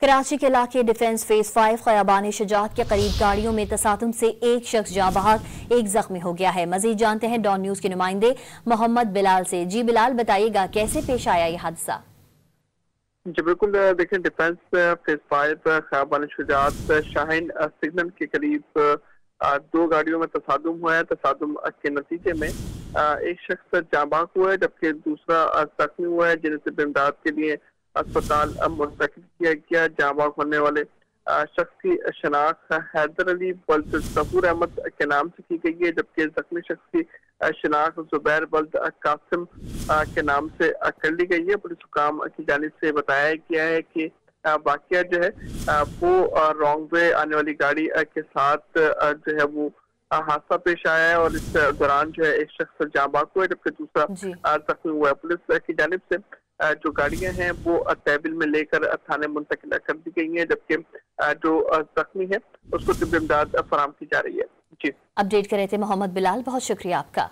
कराची के इलाके defence phase 5 Khayaban Shujaat के करीब गाड़ियों में तसादुम से एक शख्स जाँ बहक, एक जख्मी हो गया है। मजीद जानते हैं डॉन न्यूज के नुमाइंदे मोहम्मद बिलाल से। जी बिलाल, बताइएगा कैसे पेश आया ये हादसा? जी बिल्कुल, देखिए defence phase 5 Khayaban Shujaat Shaheen signal के करीब दो गाड़ियों में तसादुम हुआ है। तसादुम के नतीजे में एक शख्स जाँ बहक हुआ है जबकि दूसरा जख्मी हुआ है, जिन्हें सिर्फ इमदाद के लिए अस्पताल मुंतकिल किया गया। जाँ बहक होने वाले शख्स की शनाख्त हैदर अली बल्द जहूर अहमद के नाम से की गई है, जबकि जख्मी शख्स की शनाख्त जुबैर बल्द कासिम के नाम से कर ली गई है। पुलिस हुकाम की जानिब से बताया गया है कि वाकया जो है वो रॉन्ग वे आने वाली गाड़ी के साथ जो है वो हादसा पेश आया है और इस दौरान जो है एक शख्स जाँ बहक हुआ है जबकि दूसरा जख्मी हुआ है। पुलिस की जानिब से जो गाड़ियां हैं वो तहवील में लेकर थाने मुंतकिल कर दी गई हैं, जबकि जो जख्मी है उसको तिब्बी इमदाद फराहम की जा रही है। जी, अपडेट कर रहे थे मोहम्मद बिलाल, बहुत शुक्रिया आपका।